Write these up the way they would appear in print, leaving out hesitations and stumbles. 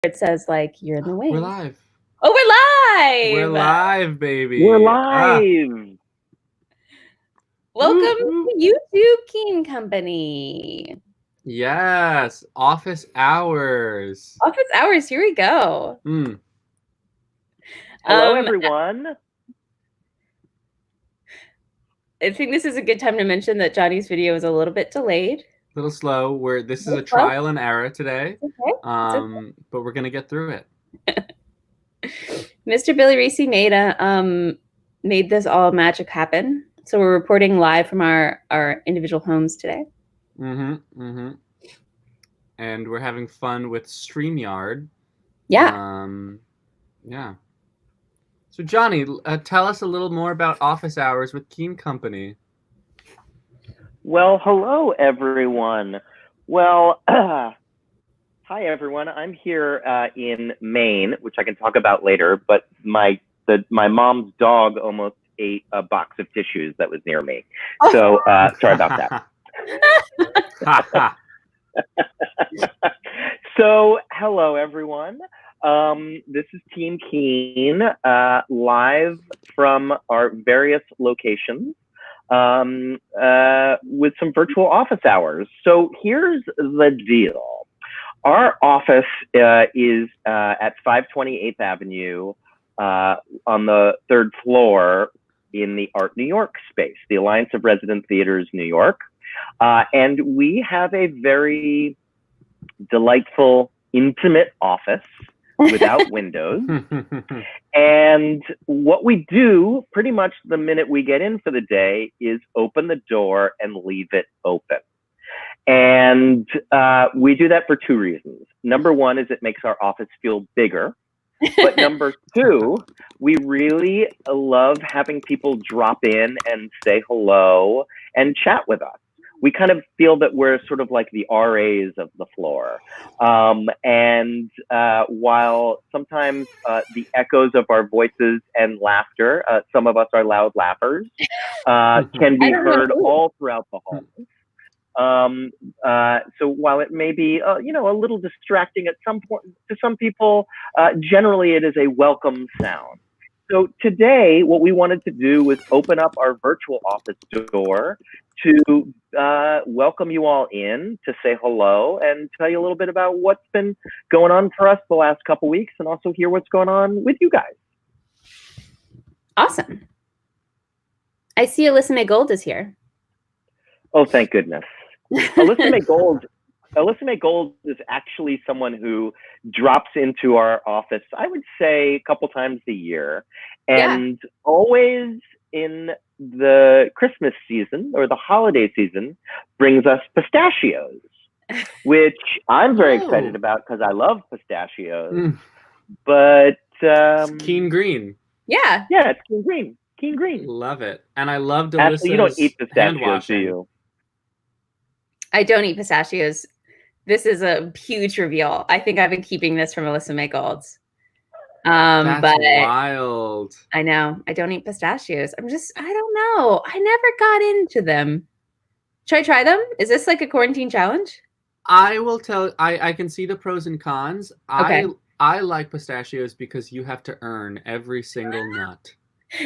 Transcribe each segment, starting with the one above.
it says like you're in the wings. We're live. Oh, we're live. We're live, baby. We're live. Welcome to YouTube Keen Company. Yes, office hours. Office hours. Here we go. Hello, everyone. I think this is a good time to mention that Jonny's video is a little bit delayed. A little slow. This is a trial and error today. Okay. But we're gonna get through it. Mr. Billy Reese made this all magic happen. So we're reporting live from our individual homes today. And we're having fun with StreamYard. Yeah. Yeah. So Jonny, tell us a little more about office hours with Keen Company. Well, hello, everyone. Well, hi, everyone. I'm here in Maine, which I can talk about later, but my mom's dog almost ate a box of tissues that was near me. So sorry about that. So hello, everyone. This is Team Keen, live from our various locations with some virtual office hours. So here's the deal. Our office is at 528th Avenue on the 3rd floor in the Art New York space, the Alliance of Resident Theaters New York. And we have a very delightful, intimate office without windows. And what we do pretty much the minute we get in for the day is open the door and leave it open. And we do that for two reasons. Number one is it makes our office feel bigger. But number two, we really love having people drop in and say hello and chat with us. We kind of feel that we're sort of like the RAs of the floor. And while sometimes the echoes of our voices and laughter, some of us are loud laughers, can be heard all throughout the hall. So while it may be, a little distracting at some point to some people, generally it is a welcome sound. So today, what we wanted to do was open up our virtual office door to welcome you all in, to say hello, and tell you a little bit about what's been going on for us the last couple weeks, and also hear what's going on with you guys. Awesome. I see Alyssa May Gold is here. Oh, thank goodness. Alyssa May Gold is actually someone who drops into our office, I would say, a couple times a year, and always in the Christmas season or the holiday season brings us pistachios, which I'm very excited about because I love pistachios. But it's Keen Green. Yeah, it's Keen Green. Keen Green. Love it, and I love Alyssa's you don't eat pistachios, do you? I don't eat pistachios. This is a huge reveal. I think I've been keeping this from Alyssa May Gold's. That's but wild. I know. I don't eat pistachios. I don't know. I never got into them. Should I try them? Is this like a quarantine challenge? I will tell. I can see the pros and cons. Okay. I like pistachios because you have to earn every single nut.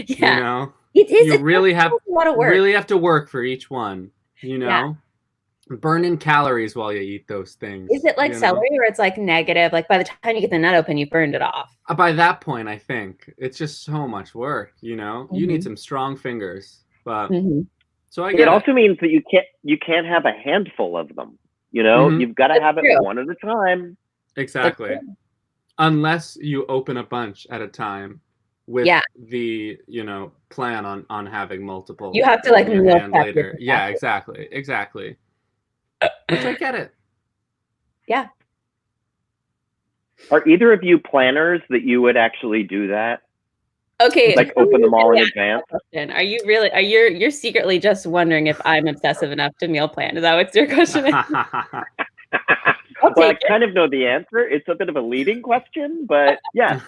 Yeah. You know? It is. You really have a lot of work. Really have to work for each one. You know? Yeah. Burn in calories while you eat those things. Is it like celery or it's like negative? Like by the time you get the nut open, you burned it off. By that point, I think it's just so much work, you know? You need some strong fingers. But so I get it. Also means that you can't have a handful of them. You know, you've got to have it one at a time. Exactly. Unless you open a bunch at a time with the, plan on having multiple. You have to like meal prep later. Yeah, exactly. Which I get it. Yeah. Are either of you planners that you would actually do that? Okay. Like open them all in advance? Are you really? You're secretly just wondering if I'm obsessive enough to meal plan? Is that what your question is? Well, I kind of know the answer. It's a bit of a leading question, but yeah.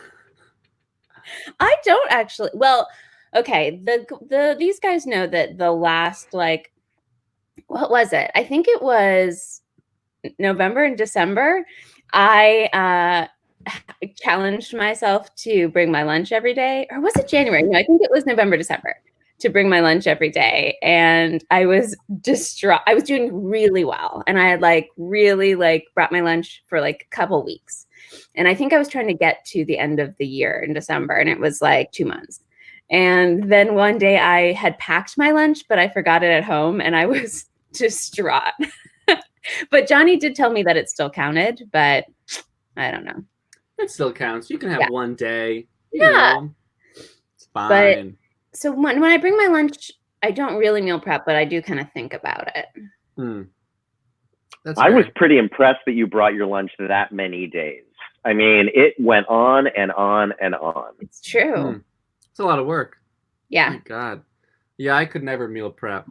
I don't actually. Well, okay. These guys know that the last what was it? I think it was November and December. I challenged myself to bring my lunch every day. Or was it January? No, I think it was November, December, to bring my lunch every day. And I was distraught. I was doing really well. And I had really brought my lunch for a couple weeks. And I think I was trying to get to the end of the year in December, and it was 2 months. And then one day I had packed my lunch, but I forgot it at home, and I was distraught. But Jonny did tell me that it still counted, but I don't know. It still counts. You can have one day. Yeah. It's fine. But so when I bring my lunch, I don't really meal prep, but I do kind of think about it. I was pretty impressed that you brought your lunch that many days. I mean, it went on and on and on. It's true. It's a lot of work. Yeah. Oh my God. Yeah, I could never meal prep,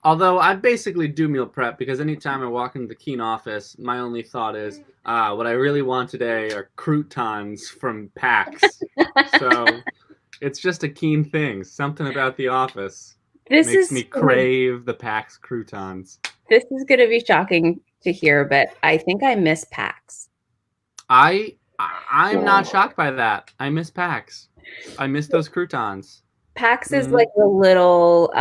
Although I basically do meal prep because anytime I walk into the Keen office, my only thought is, what I really want today are croutons from PAX. So it's just a Keen thing. Something about the office makes me crave the PAX croutons. This is going to be shocking to hear, but I think I miss PAX. I'm not shocked by that. I miss PAX. I miss those croutons. PAX is like a little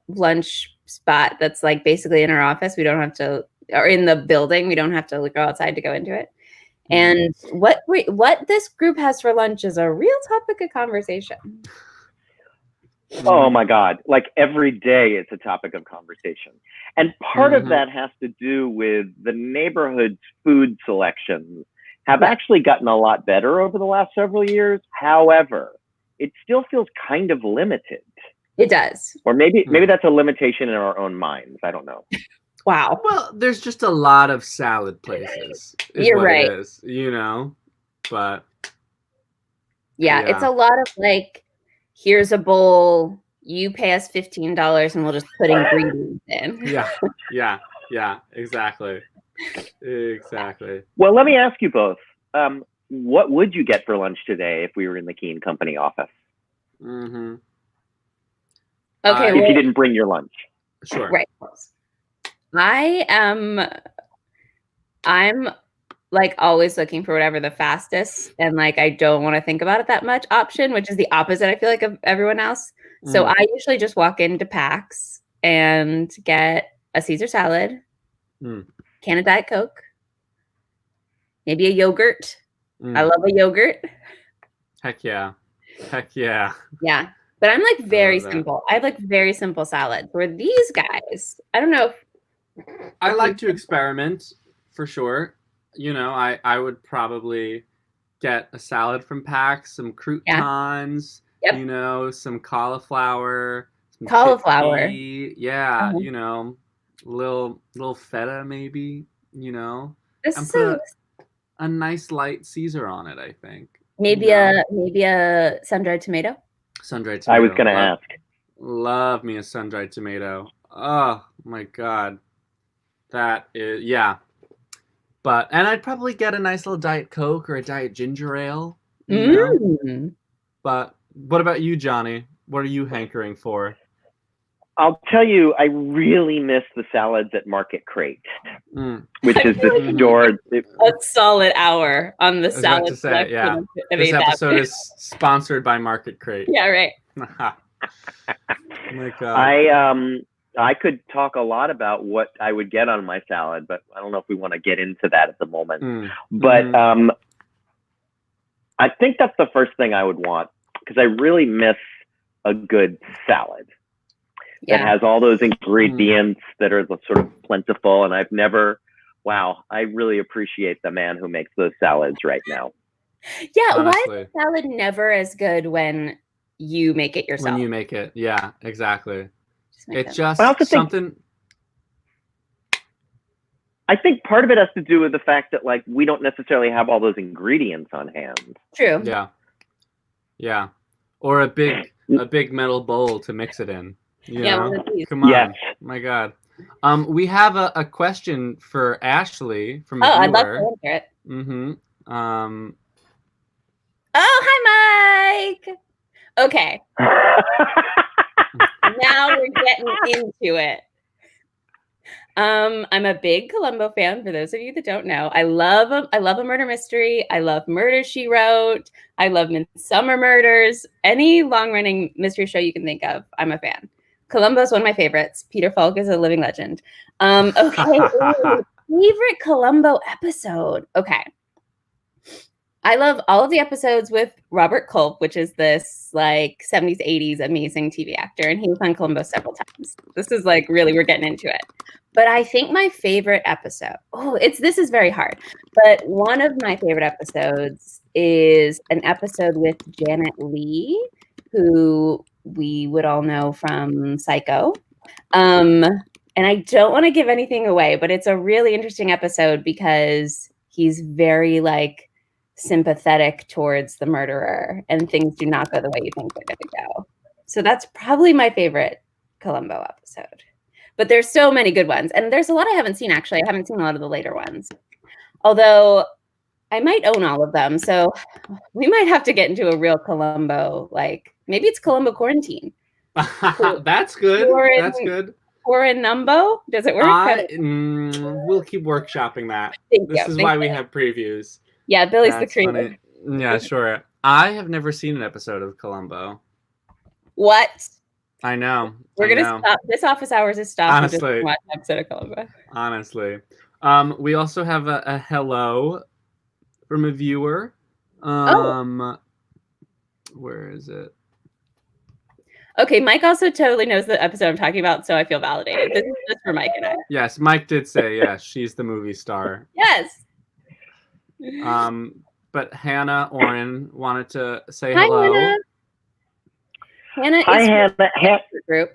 lunch spot that's basically in our office. We don't have to, or in the building. We don't have to go outside to go into it. And what this group has for lunch is a real topic of conversation. Oh my God. Every day it's a topic of conversation. And part of that has to do with the neighborhood's food selections have actually gotten a lot better over the last several years. However, it still feels kind of limited. It does. Or maybe that's a limitation in our own minds. I don't know. Wow. Well, there's just a lot of salad places. You're right. It is, but yeah, it's a lot of here's a bowl, you pay us $15 and we'll just put ingredients in. Yeah, exactly. Well, let me ask you both. What would you get for lunch today if we were in the Keen Company office? Okay. If you didn't bring your lunch. Sure. Right. I'm always looking for whatever the fastest and I don't want to think about it that much option, which is the opposite, I feel of everyone else. So I usually just walk into PAX and get a Caesar salad, can of Diet Coke, maybe a yogurt. I love a yogurt. Heck yeah. Yeah. But I'm very simple. I have very simple salads. Where these guys, I don't know. I like to experiment for sure. I would probably get a salad from PAX, some croutons, some cauliflower. Some chickpea. Yeah, little feta maybe, and put a nice light Caesar on it, I think. Maybe a sun-dried tomato. Sun-dried tomato. I was going to ask. Love me a sun-dried tomato. Oh my God. That is, and I'd probably get a nice little Diet Coke or a Diet Ginger Ale. But what about you, Jonny? What are you hankering for? I'll tell you, I really miss the salads at Market Crate, which is the store. A solid hour on the salad. This episode is sponsored by Market Crate. Yeah, right. Oh my God. I could talk a lot about what I would get on my salad, but I don't know if we want to get into that at the moment. But I think that's the first thing I would want because I really miss a good salad. That has all those ingredients that are sort of plentiful. And I really appreciate the man who makes those salads right now. Yeah, honestly. Why is the salad never as good when you make it yourself? When you make it, yeah, exactly. It's just something. I think part of it has to do with the fact that we don't necessarily have all those ingredients on hand. True. Yeah. Or a big metal bowl to mix it in. Come on. Yes. My God. We have a question for Ashley from a viewer. I'd love to answer it. Hi, Mike. Okay. Now we're getting into it. I'm a big Columbo fan. For those of you that don't know, I love a murder mystery. I love Murder, She Wrote. I love Midsummer Murders. Any long-running mystery show you can think of, I'm a fan. Columbo is one of my favorites. Peter Falk is a living legend. Okay, favorite Columbo episode. Okay. I love all of the episodes with Robert Culp, which is this like 70s, 80s amazing TV actor. And he was on Columbo several times. This is like really, we're getting into it. But I think my favorite episode, this is very hard. But one of my favorite episodes is an episode with Janet Leigh, who we would all know from Psycho. And I don't want to give anything away, but it's a really interesting episode because he's very like sympathetic towards the murderer and things do not go the way you think they're going to go. So that's probably my favorite Columbo episode. But there's so many good ones. And there's a lot I haven't seen, actually. I haven't seen a lot of the later ones. Although I might own all of them. So we might have to get into a real Columbo, like maybe it's Columbo quarantine. That's good. That's good. Or in Numbo? Does it work? We'll keep workshopping that. Thank this you. is why we have previews. Yeah, Billy's the creator. Yeah, sure. I have never seen an episode of Columbo. What? I know. We're going to stop. This office hours is stopped. Honestly. Watch an episode of Columbo. Honestly. We also have a hello from a viewer. Where is it? Okay, Mike also totally knows the episode I'm talking about, so I feel validated. This is just for Mike and I. Yes, Mike did say, yes, she's the movie star. Yes. But Hannah Oren wanted to say Hi, hello. Hannah. Hi, Hannah. Group.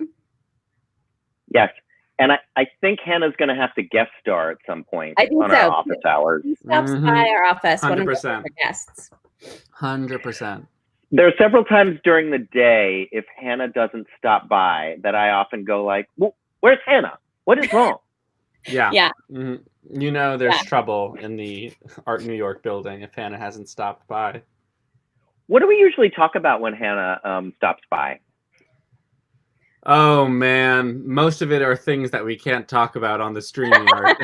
Yes. And I think Hannah's going to have to guest star at some point on our office hours. He stops by our office. 100%. One of our guests. 100%. There are several times during the day, if Hannah doesn't stop by, that I often go like, well, where's Hannah? What is wrong? Yeah. Yeah. Mm-hmm. You know there's trouble in the Art New York building if Hannah hasn't stopped by. What do we usually talk about when Hannah stops by? Oh, man. Most of it are things that we can't talk about on the streaming art.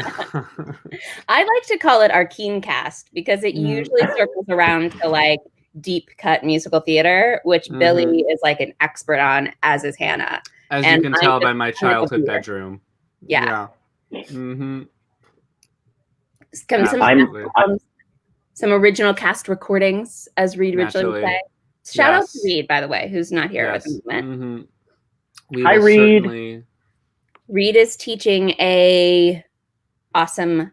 I like to call it our Keen Cast because it usually circles around to like deep cut musical theater, which Billy is like an expert on, as is Hannah. As you can tell by my childhood bedroom. Yeah. Mm-hmm. Some original cast recordings, as Reed originally would say. Shout out to Reed, by the way, who's not here at the moment. Hi, Reed. Reed is teaching a awesome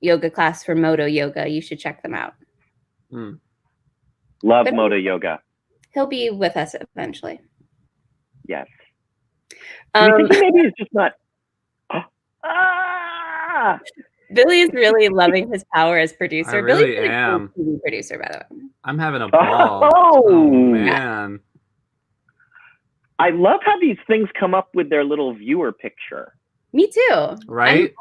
yoga class for Moto Yoga. You should check them out. Love Moto Yoga. He'll be with us eventually. Yes. You think maybe it's just not. Billy is really loving his power as producer. I really Billy's am. a TV producer, by the way. I'm having a ball. Oh man. I love how these things come up with their little viewer picture. Me too. Right?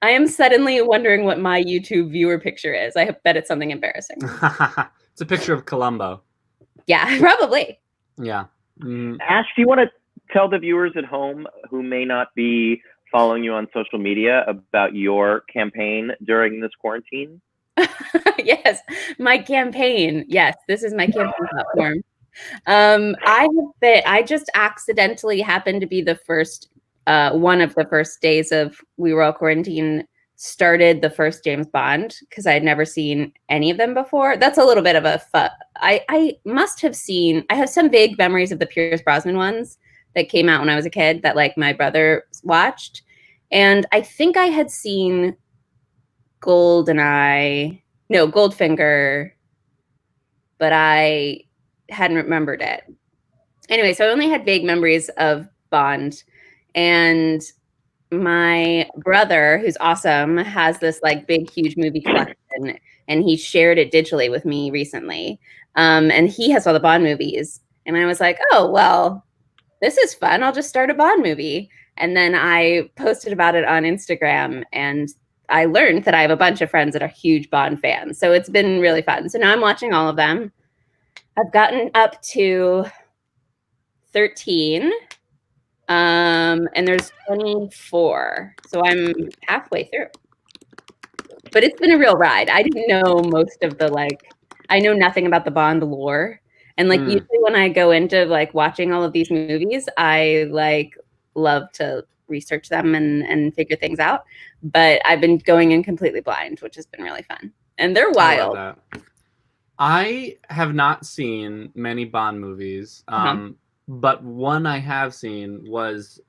I am suddenly wondering what my YouTube viewer picture is. I bet it's something embarrassing. It's a picture of Columbo. Yeah, probably. Yeah. Ash, do you want to tell the viewers at home who may not be following you on social media about your campaign during this quarantine? Yes, my campaign. Yes, this is my campaign platform. I just accidentally happened to be the first, one of the first days of we were all quarantined, started the first James Bond because I had never seen any of them before. That's a little bit of a I must have seen, I have some vague memories of the Pierce Brosnan ones that came out when I was a kid that like my brother watched. And I think I had seen Goldfinger, but I hadn't remembered it. Anyway, so I only had vague memories of Bond. And my brother, who's awesome, has this like big, huge movie collection, and he shared it digitally with me recently. And he has all the Bond movies. And I was like, oh, well, this is fun. I'll just start a Bond movie. And then I posted about it on Instagram, and I learned that I have a bunch of friends that are huge Bond fans. So it's been really fun. So now I'm watching all of them. I've gotten up to 13. And there's 24, so I'm halfway through. But it's been a real ride. I didn't know most of the I know nothing about the Bond lore, and usually when I go into watching all of these movies, I love to research them and figure things out. But I've been going in completely blind, which has been really fun, and they're wild. I love that. I have not seen many Bond movies, but one I have seen was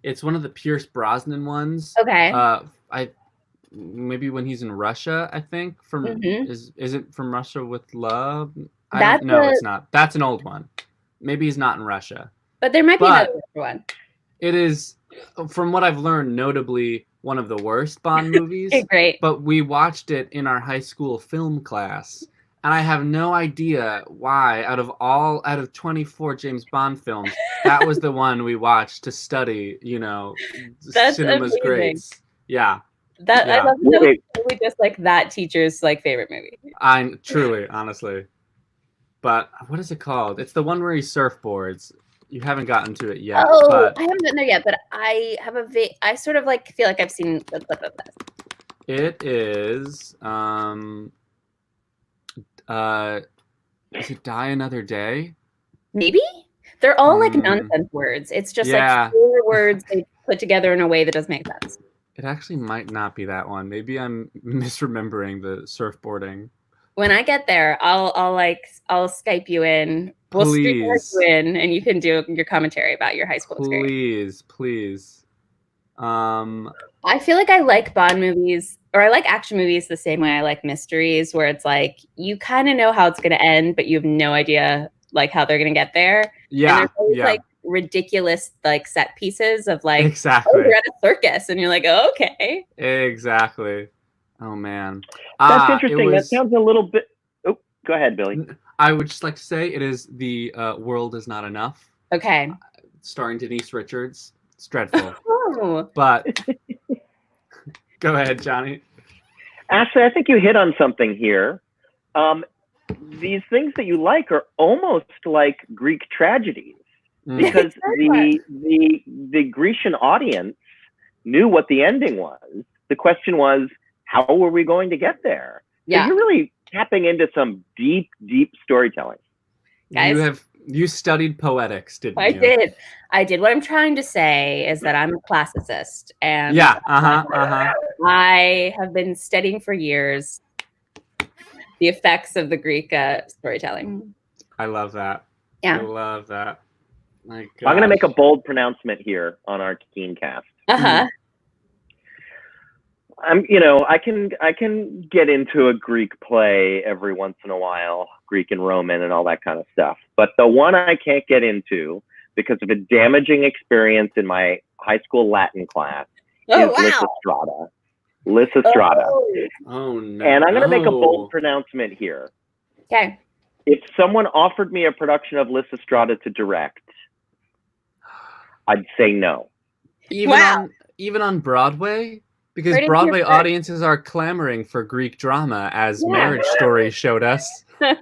it's one of the Pierce Brosnan ones. Okay. Maybe when he's in Russia, I think. Is it From Russia with Love? It's not. That's an old one. Maybe he's not in Russia. But there might be another one. It is, from what I've learned, notably one of the worst Bond movies. Great. But we watched it in our high school film class, and I have no idea why, out of 24 James Bond films, that was the one we watched to study, That's cinema's amazing. Greats. Yeah. I love that it was totally just that teacher's favorite movie. Truly, honestly. But what is it called? It's the one where he surfboards. You haven't gotten to it yet. Oh, but I haven't gotten there yet, but I have I sort of feel like I've seen a clip of this. It is is it Die Another Day? Maybe? They're all nonsense words. It's just 4 words they put together in a way that doesn't make sense. It actually might not be that one. Maybe I'm misremembering the surfboarding. When I get there, I'll Skype you in. We'll stream you in, and you can do your commentary about your high school experience. Please. I feel like I like Bond movies, or I like action movies the same way I like mysteries, where it's you kind of know how it's going to end, but you have no idea how they're going to get there. Yeah. And there's always ridiculous set pieces of exactly. Oh, you're at a circus, and you're oh, okay. Exactly. Oh man, that's interesting. That sounds a little bit. Oh, go ahead, Billy. I would just like to say it is The World Is Not Enough. Okay. Starring Denise Richards. It's dreadful. Oh. But go ahead, Johnny. Ashley, I think you hit on something here. These things that you like are almost like Greek tragedies, because the Grecian audience knew what the ending was. The question was, how were we going to get there? Yeah. So you're really tapping into some deep, deep storytelling. Guys, you studied poetics, didn't you? I did. What I'm trying to say is that I'm a classicist, and I have been studying for years the effects of the Greek storytelling. I love that. Yeah. I love that. My gosh. I'm going to make a bold pronouncement here on our Keencast. I can get into a Greek play every once in a while, Greek and Roman and all that kind of stuff. But the one I can't get into because of a damaging experience in my high school Latin class is Lysistrata. Lysistrata. Oh no. And I'm going to make a bold pronouncement here. Okay. If someone offered me a production of Lysistrata to direct, I'd say no. Even on Broadway? Because Broadway audiences are clamoring for Greek drama, as Marriage Story showed us. I'm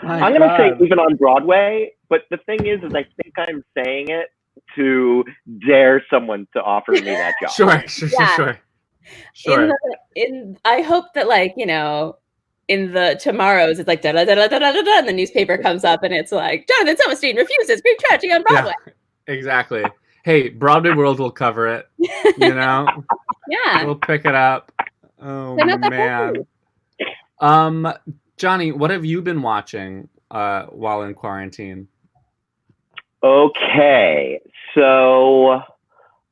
going to say even on Broadway, but the thing is I think I'm saying it to dare someone to offer me that job. Sure. I hope that in the tomorrows it's da da da da da da da, and the newspaper comes up and it's Jonathan Silverstein refuses Greek tragedy on Broadway. Yeah, exactly. Hey, Broadway World will cover it. Yeah. We'll pick it up. Oh man. Johnny, what have you been watching while in quarantine? Okay, so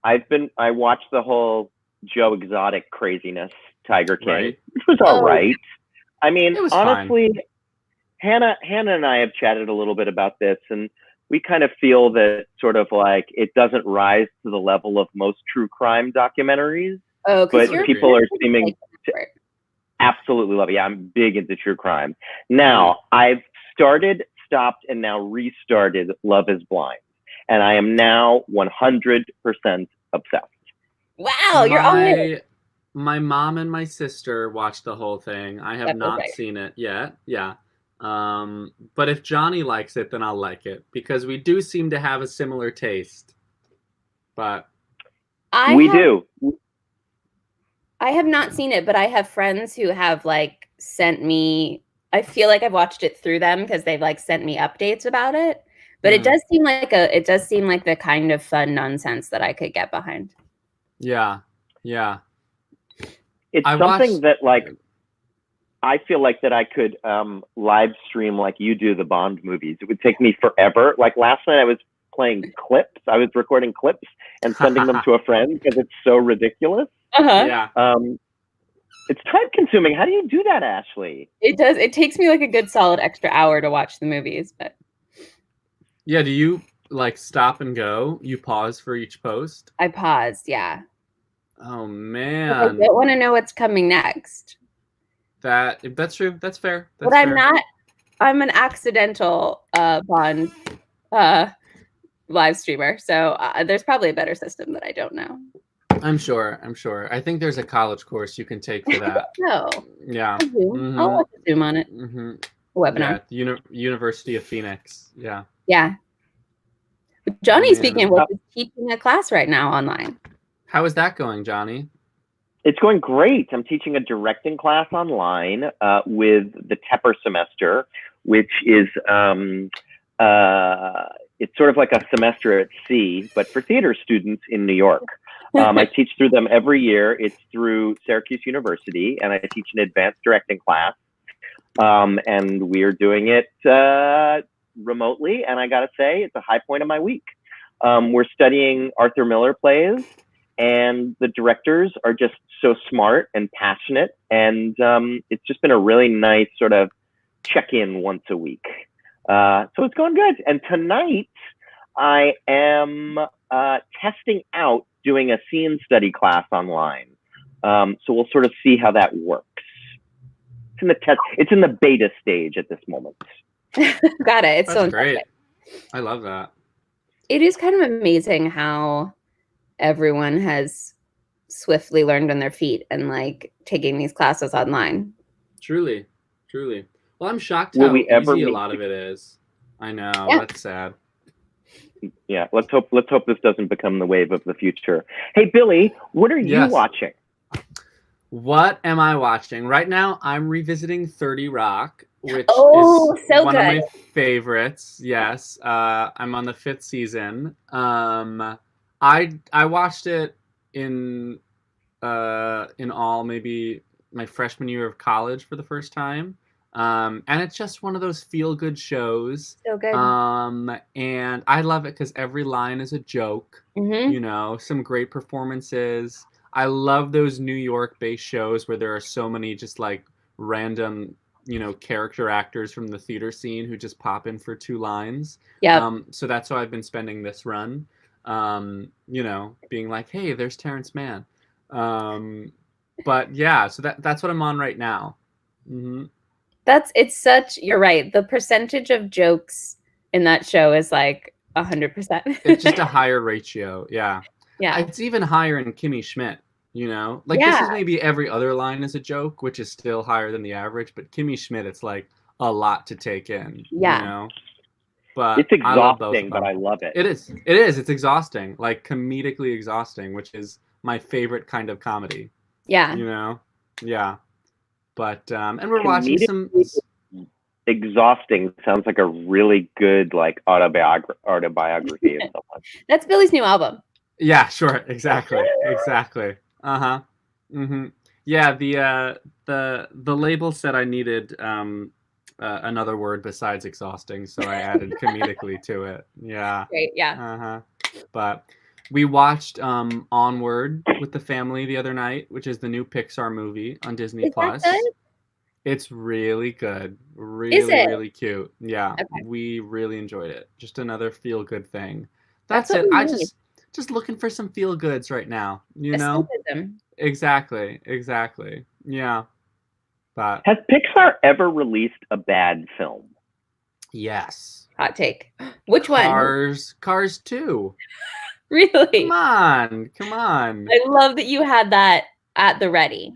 I watched the whole Joe Exotic craziness, Tiger King. Right. It was all right. I mean, honestly, fine. Hannah and I have chatted a little bit about this, and we kind of feel that sort of it doesn't rise to the level of most true crime documentaries. Oh, but people are seeming to absolutely love it. Yeah, I'm big into true crime. Now, I've started, stopped, and now restarted Love is Blind. And I am now 100% obsessed. Wow, you're on it. My mom and my sister watched the whole thing. I have not seen it yet. Yeah. But if Jonny likes it, then I'll like it because we do seem to have a similar taste. But We do. I have not seen it, but I have friends who have like sent me. I feel like I've watched it through them because they've like sent me updates about it. But it does seem like the kind of fun nonsense that I could get behind. yeah. It's something that like I feel like that I could live stream like you do the Bond movies. It would take me forever. Like last night I was playing clips. I was recording clips and sending them to a friend because it's so ridiculous. Yeah. It's time consuming. How do you do that, Ashley? It does. It takes me like a good solid extra hour to watch the movies, but yeah. Do you like stop and go? You pause for each post? I paused. Yeah. Oh man. I don't want to know what's coming next. That's true. That's fair. But I'm not. I'm an accidental Bond live streamer, so there's probably a better system that I don't know. I'm sure. I think there's a college course you can take for that. No. Yeah. I'll watch a Zoom on it. Webinar. Yeah. University of Phoenix. Yeah. Yeah. Jonny, speaking of which, is teaching a class right now online. How is that going, Jonny? It's going great. I'm teaching a directing class online with the Tepper semester, which is it's sort of like a semester at sea, but for theater students in New York. I teach through them every year. It's through Syracuse University, and I teach an advanced directing class. And we're doing it remotely, and I gotta say, it's a high point of my week. We're studying Arthur Miller plays, and the directors are just so smart and passionate, and it's just been a really nice sort of check-in once a week. So it's going good. And tonight, I am testing out doing a scene study class online. So we'll sort of see how that works. It's in the test. It's in the beta stage at this moment. Got it. It's That's so great. I love that. It is kind of amazing how everyone has swiftly learned on their feet and like taking these classes online. Truly. Well, I'm shocked how easy a lot of it is. I know. Yeah. That's sad. Yeah, let's hope this doesn't become the wave of the future. Hey, Billy, what are you watching? What am I watching? Right now, I'm revisiting 30 Rock, which is so one good. of my favorites. Yes, I'm on the 5th season. I watched it in all maybe my freshman year of college for the first time. And it's just one of those feel-good shows. So good. And I love it because every line is a joke. You know, some great performances. I love those New York-based shows where there are so many just like random, you know, character actors from the theater scene who just pop in for 2 lines. Yeah. So that's how I've been spending this run. You know, being like, hey, there's Terrence Mann. But yeah, so that's what I'm on right now. You're right. The percentage of jokes in that show is like 100%. It's just a higher ratio. Yeah. Yeah. It's even higher in Kimmy Schmidt, you know? Like this is maybe every other line is a joke, which is still higher than the average, but Kimmy Schmidt, it's like a lot to take in. Yeah. You know? But it's exhausting, but I love it. It is. It's exhausting. Like comedically exhausting, which is my favorite kind of comedy. Yeah. You know? Yeah. But and we're watching some exhausting sounds like a really good like autobiography of someone. That's Billy's new album. Yeah, sure. Exactly. Yeah, the label said I needed another word besides exhausting, so I added comedically to it. Yeah. Great, yeah. But we watched Onward with the family the other night, which is the new Pixar movie on Disney Plus. It's really good. Really cute. Yeah. Okay. We really enjoyed it. Just another feel good thing. That's it. I just looking for some feel goods right now. You know? Exactly. Yeah. But has Pixar ever released a bad film? Yes. Hot take. Which one? Cars 2. Really? Come on. I love that you had that at the ready.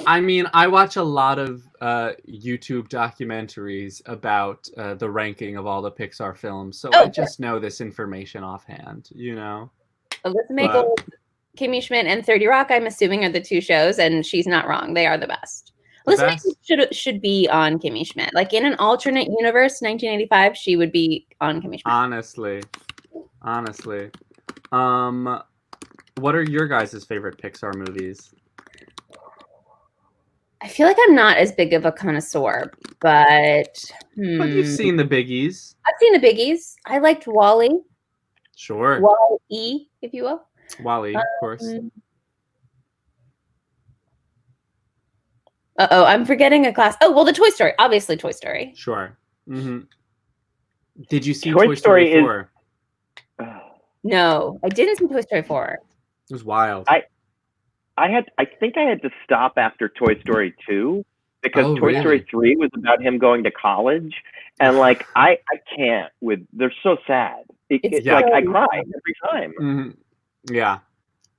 I mean, I watch a lot of YouTube documentaries about the ranking of all the Pixar films, so I just know this information offhand, you know? Alyssa Michaels, Kimmy Schmidt, and 30 Rock, I'm assuming, are the two shows, and she's not wrong. They are the best. Alyssa Michaels should be on Kimmy Schmidt. Like, in an alternate universe, 1985, she would be on Kimmy Schmidt. Honestly. What are your guys' favorite Pixar movies? I feel like I'm not as big of a connoisseur, but But you've seen the biggies. I've seen the biggies. I liked WALL-E. Sure. WALL-E, if you will. WALL-E, of course. I'm forgetting a class. Oh, well, the Toy Story. Obviously, Toy Story. Sure. Mm-hmm. Did you see Toy Story 4? No, I didn't see Toy Story 4. It was wild. I think I had to stop after Toy Story 2 because Toy Story 3 was about him going to college, and like I can't with. They're so sad. Like I cry every time. Mm-hmm. Yeah,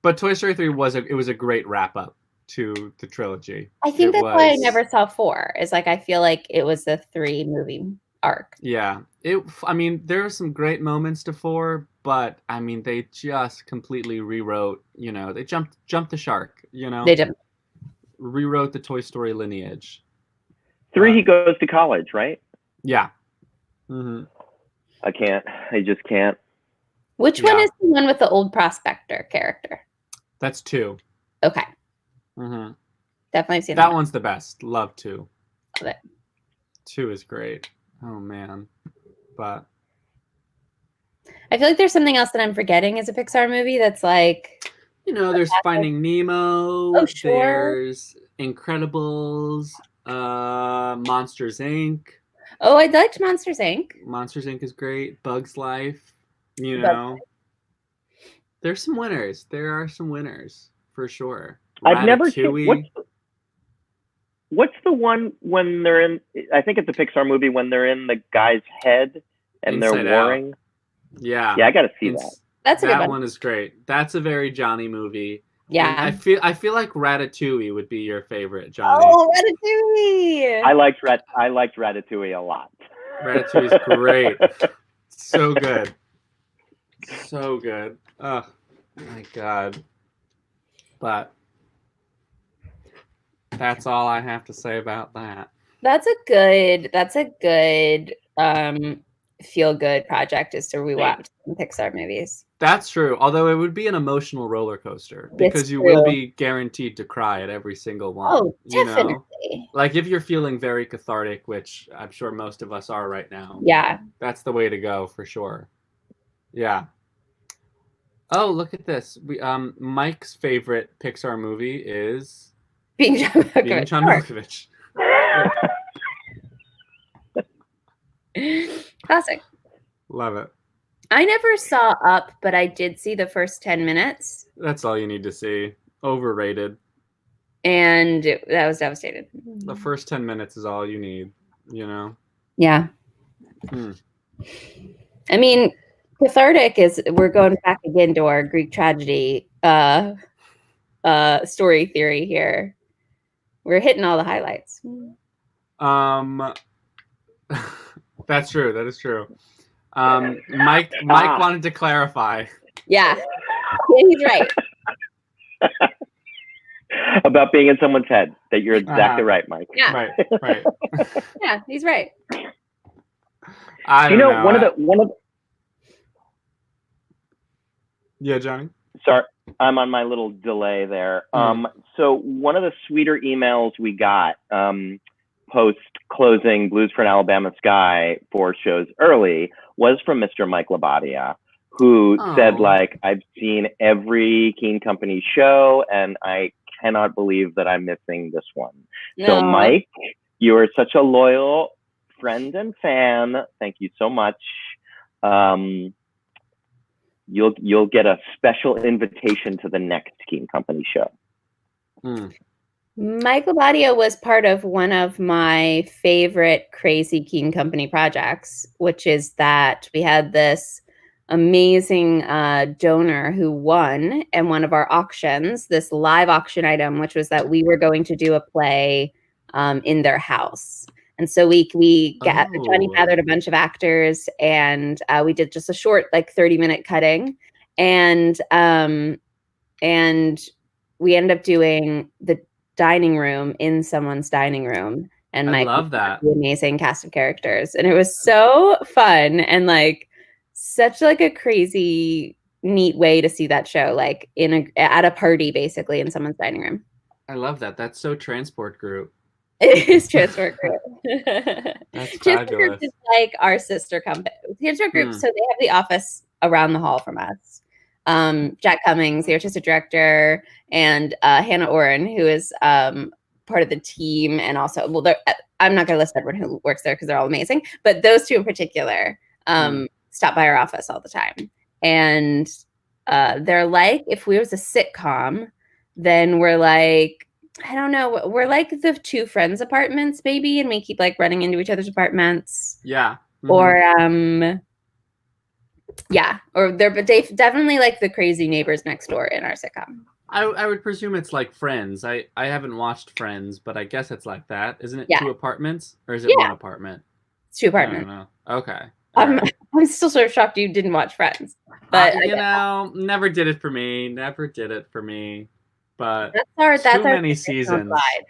but Toy Story 3 was a great wrap up to the trilogy. I think that's why I never saw 4. Is like I feel like it was a 3 movie arc. Yeah, I mean, there are some great moments to 4, but I mean, they just completely rewrote. You know, they jumped the shark. You know, they did. Rewrote the Toy Story lineage. 3, he goes to college, right? Yeah. Mm-hmm. I just can't. Which one is the one with the old prospector character? That's 2. Okay. Mm-hmm. Definitely seen that one's the best. Love 2. Love it. 2 is great. Oh man, but I feel like there's something else that I'm forgetting as a Pixar movie that's like, you know, there's Finding Nemo. Oh, sure. There's Incredibles. Monsters Inc. Oh, I liked Monsters Inc. Monsters Inc. is great. Bugs Life. You know, there's some winners. There are some winners for sure. I've never seen. What's the one when they're in? I think it's a Pixar movie when they're in the guy's head and Inside they're warring. Out. Yeah, I got to see that. That's a good one. That one is great. That's a very Jonny movie. Yeah, and I feel like Ratatouille would be your favorite, Jonny. Oh, Ratatouille! I liked Ratatouille a lot. Ratatouille is great. So good. So good. Oh my god. But that's all I have to say about that. That's a good feel good project is to rewatch some Pixar movies. That's true. Although it would be an emotional roller coaster because you will be guaranteed to cry at every single one. Oh, definitely. You know? Like if you're feeling very cathartic, which I'm sure most of us are right now. Yeah. That's the way to go for sure. Yeah. Oh, look at this. Mike's favorite Pixar movie is Being John Malkovich. Classic. Love it. I never saw Up, but I did see the first 10 minutes. That's all you need to see. Overrated. And that was devastated. The first 10 minutes is all you need, you know? Yeah. I mean, cathartic is, we're going back again to our Greek tragedy story theory here. We're hitting all the highlights. That's true. That is true. Mike wanted to clarify. Yeah, he's right. About being in someone's head. That you're exactly right, Mike. Yeah. Right. Yeah, he's right. I don't know. One of Yeah, Jonny. Sorry, I'm on my little delay there. So one of the sweeter emails we got post closing Blues for an Alabama Sky 4 shows early was from Mr. Mike Labadia, who said, like, I've seen every Keen Company show and I cannot believe that I'm missing this one. No. So Mike, you are such a loyal friend and fan. Thank you so much. You'll get a special invitation to the next Keen Company show. Mike Labadia was part of one of my favorite crazy Keen Company projects, which is that we had this amazing donor who won in one of our auctions this live auction item, which was that we were going to do a play in their house. And so Johnny gathered a bunch of actors, and we did just a short, like 30-minute cutting, and we ended up doing the dining room in someone's dining room, and I love that. The amazing cast of characters, and it was so fun and like such like a crazy neat way to see that show, like at a party, basically in someone's dining room. I love that. That's so Transport Group. It is Transport Group. That's Transport fabulous. Group is like our sister company. Transport Group, so they have the office around the hall from us. Jack Cummings, the artistic director, and Hannah Oren, who is part of the team, and also, I'm not going to list everyone who works there because they're all amazing, but those two in particular stop by our office all the time. And they're like, if we was a sitcom, then we're like, I don't know, we're like the two friends apartments, maybe, and we keep like running into each other's apartments. Yeah. Or they're definitely like the crazy neighbors next door in our sitcom. I would presume it's like Friends. I haven't watched Friends, but I guess it's like that. Isn't it 2 apartments? Or is it 1 apartment? It's 2 apartments. I don't know. Okay. I'm still sort of shocked you didn't watch Friends. But never did it for me. But that's too many seasons. Slide.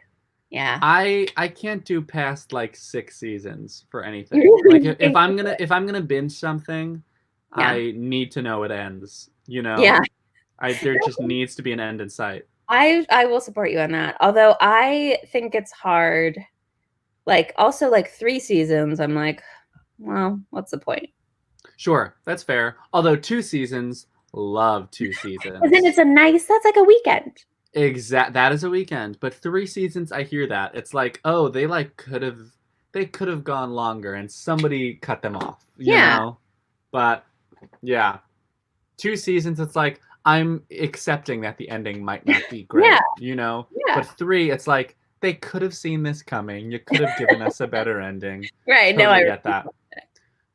Yeah. I can't do past like 6 seasons for anything. Like if I'm gonna binge something, I need to know it ends. You know? Yeah. There just needs to be an end in sight. I will support you on that. Although I think it's hard. Like also like 3 seasons, I'm like, well, what's the point? Sure, that's fair. Although 2 seasons, love 2 seasons. And then it's that's like a weekend. That is a weekend. But 3 seasons, I hear that. It's like, oh, they could have gone longer and somebody cut them off. You know? But yeah. 2 seasons, it's like, I'm accepting that the ending might not be great. You know? Yeah. But 3, it's like, they could have seen this coming. You could have given us a better ending. Right. Totally I get that.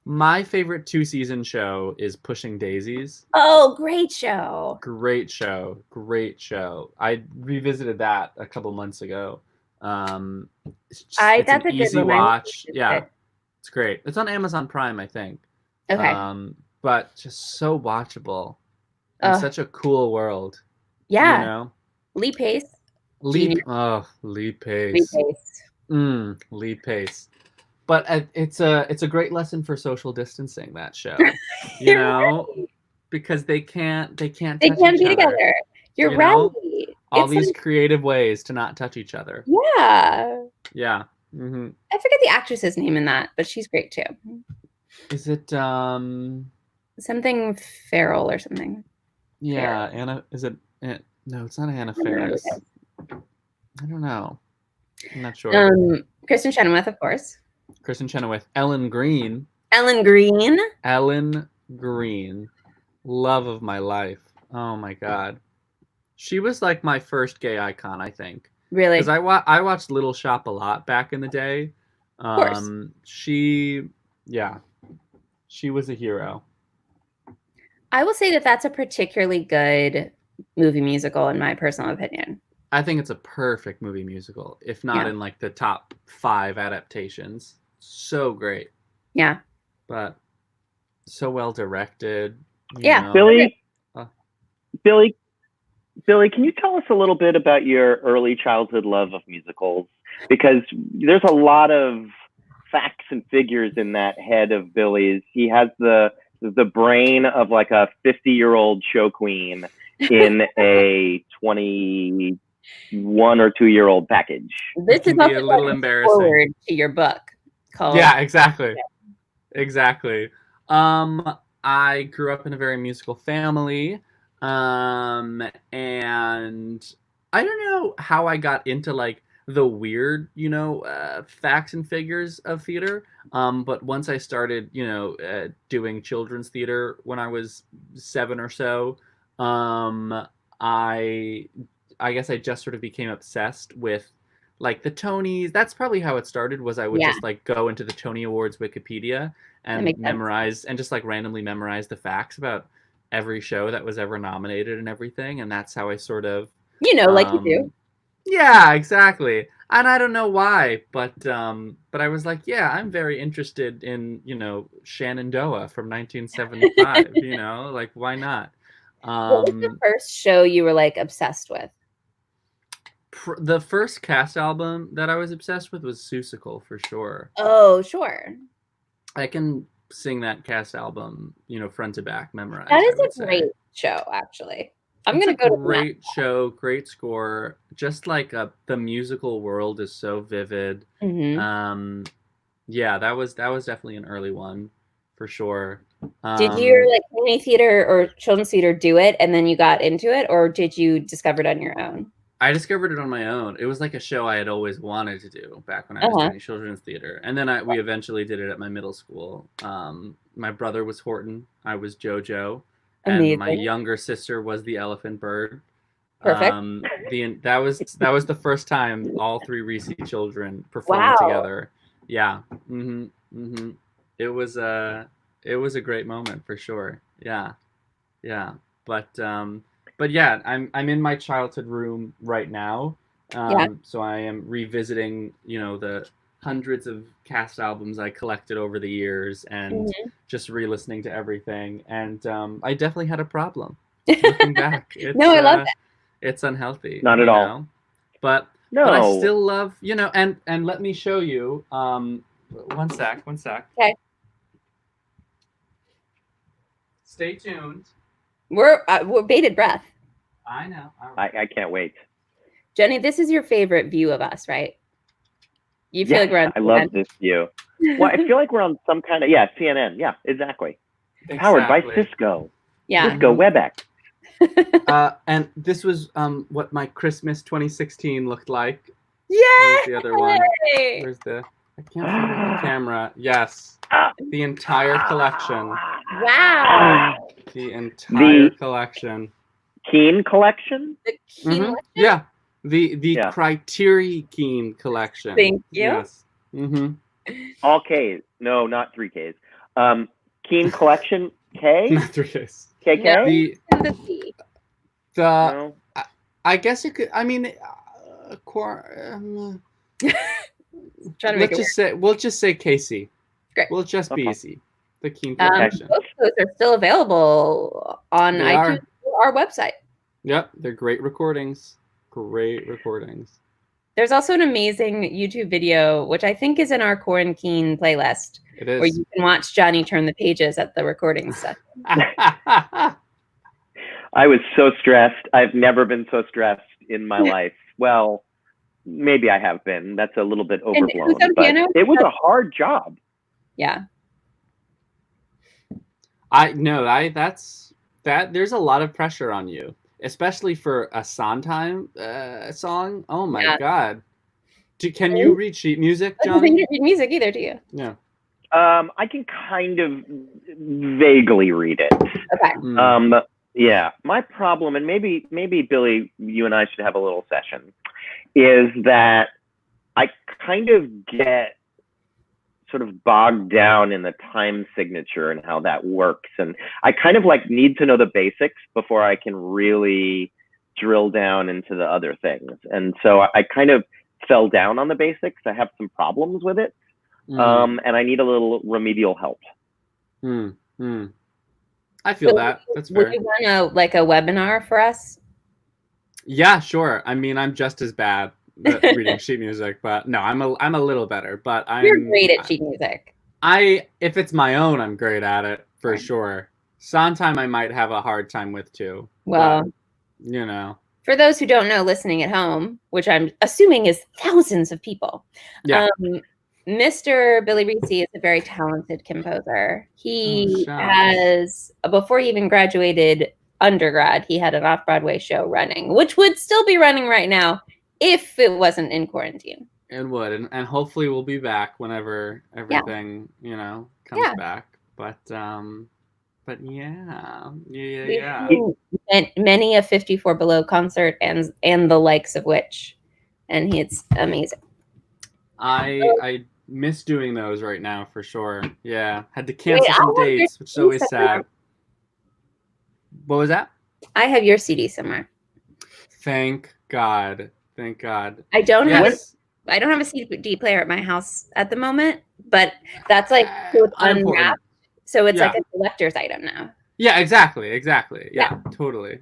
My favorite 2-season show is Pushing Daisies. Oh, great show. Great show. I revisited that a couple months ago. It's an easy watch. Yeah, it's great. It's on Amazon Prime, I think. Okay. But just so watchable. And such a cool world. Yeah. You know? Lee Pace. Lee Pace. Lee Pace. But it's a great lesson for social distancing, that show. You know? Right. Because they can't be together. You're right. All these creative ways to not touch each other. Yeah. Yeah. Mm-hmm. I forget the actress's name in that, but she's great too. Is it something Farrell or something? Yeah, Farrell. Anna. Is it? No, it's not Anna Faris. I don't know. I'm not sure. Kristen Chenoweth, of course. Kristen Chenoweth. Ellen Green. Love of my life. Oh my God. She was like my first gay icon, I think. Really? Because I watched Little Shop a lot back in the day. Of course. She was a hero. I will say that that's a particularly good movie musical, in my personal opinion. I think it's a perfect movie musical, if not in like the top 5 adaptations. So great. Yeah. But so well directed. Yeah. Billy, can you tell us a little bit about your early childhood love of musicals? Because there's a lot of facts and figures in that head of Billy's. He has the brain of like a 50-year-old show queen in a 21 or 2-year-old package. This is also a little embarrassing. Forward to your book called. Yeah, exactly. Exactly. I grew up in a very musical family. And I don't know how I got into like the weird, facts and figures of theater. But once I started, doing children's theater when I was 7 or so, I guess I just sort of became obsessed with like the Tonys. That's probably how it started. Was I would Yeah. just like go into the Tony Awards Wikipedia and makes sense. memorize and just like randomly memorize the facts about every show that was ever nominated and everything, and that's how I sort of like you do. Yeah, exactly. And I don't know why, but I was like, yeah, I'm very interested in, Shenandoah from 1975, like why not? What was the first show you were like obsessed with? The first cast album that I was obsessed with was Seussical for sure. Oh, sure. I can sing that cast album, front to back, memorized. That is a great show, actually. I'm gonna go to great show, great score. Just like the musical world is so vivid. Mm-hmm. Yeah, that was definitely an early one, for sure. Did your like community theater or children's theater do it, and then you got into it, or did you discover it on your own? I discovered it on my own. It was like a show I had always wanted to do back when I was doing children's theater, and then we eventually did it at my middle school. My brother was Horton, I was JoJo. Amazing. And my younger sister was the elephant bird. Perfect. That was the first time all three Reese children performed together. Yeah. It was a great moment for sure. Yeah. But yeah, I'm in my childhood room right now. So I am revisiting, the hundreds of cast albums I collected over the years and just re-listening to everything. And I definitely had a problem looking back. No, I love it. It's unhealthy. Not at all. But I still love, and let me show you. One sec. Okay. Stay tuned. We're bated breath. I know. I can't wait. Jonny, this is your favorite view of us, right? You feel like we're on I love this view. Well, I feel like we're on some kind of CNN. Yeah, exactly. Powered by Cisco. Yeah. Cisco WebEx. And this was what my Christmas 2016 looked like. Yeah. Where's the other one? Where's the? I can't figure the camera. Yes. The entire collection. Wow. The entire collection. Keen collection? The Keen collection? Yeah. The Criteria Keen collection. Thank you. Yes. All K's. No, not 3 K's. Keen collection K? Not 3 K's. KK? No. I guess you could. I mean, we'll just say KC. Great. We'll just be easy. The Keen collection. Both of those are still available on iTunes or our website. Yep, they're great recordings. Great recordings. There's also an amazing YouTube video, which I think is in our quarantine playlist. It is. Where you can watch Jonny turn the pages at the recording session. I was so stressed. I've never been so stressed in my life. Well, maybe I have been. That's a little bit overblown. But it was a hard job. Yeah. There's a lot of pressure on you. Especially for a Sondheim song. Oh my God! Can you read sheet music, Jonny? I don't think you read music either, do you? Yeah. I can kind of vaguely read it. Okay. Yeah. My problem, and maybe Billy, you and I should have a little session, is that I kind of get sort of bogged down in the time signature and how that works. And I kind of like need to know the basics before I can really drill down into the other things. And so I kind of fell down on the basics. I have some problems with it. And I need a little remedial help. I feel that. That's fair. Would you want a webinar for us? Yeah, sure. I mean, I'm just as bad at reading sheet music, but no, I'm a little better. But You're great at sheet music. If it's my own, I'm great at it for sure. Sondheim I might have a hard time with too. Well, but, for those who don't know, listening at home, which I'm assuming is thousands of people. Yeah. Mr. Billy Reese is a very talented composer. He has, before he even graduated undergrad, he had an off-Broadway show running, which would still be running right now if it wasn't in quarantine. It would, and hopefully we'll be back whenever everything, comes back. But yeah. Many a 54 Below concert and the likes of which. and it's amazing. I miss doing those right now for sure. Yeah, had to Wait, cancel I some have your dates, which is CD always somewhere. sad. What was that? I have your CD somewhere. Thank God. Thank God. I don't have Yes. I don't have a CD player at my house at the moment, but that's like so it's Unimportant. unwrapped, so it's like Yeah. a collector's item now. Yeah, exactly. Yeah, totally.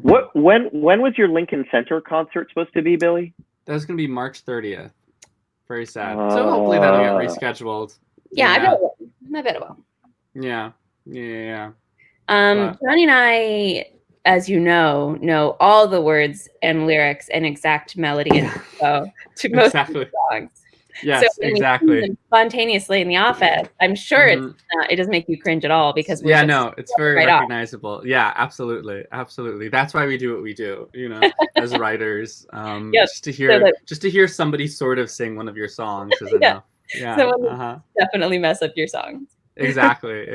When was your Lincoln Center concert supposed to be, Billy? That was gonna be March 30th. Very sad. So hopefully that'll get rescheduled. Yeah, I bet it will. I bet it will. Yeah. But- Jonny and I, as you know all the words and lyrics and exact melody and tempo to most of the songs. Yes, so when exactly. we sing them spontaneously in the office, I'm sure it doesn't make you cringe at all because we're it's very recognizable. Yeah, absolutely. That's why we do what we do, as writers. Just to hear somebody sort of sing one of your songs is enough. Yeah. Someone definitely mess up your songs. Exactly.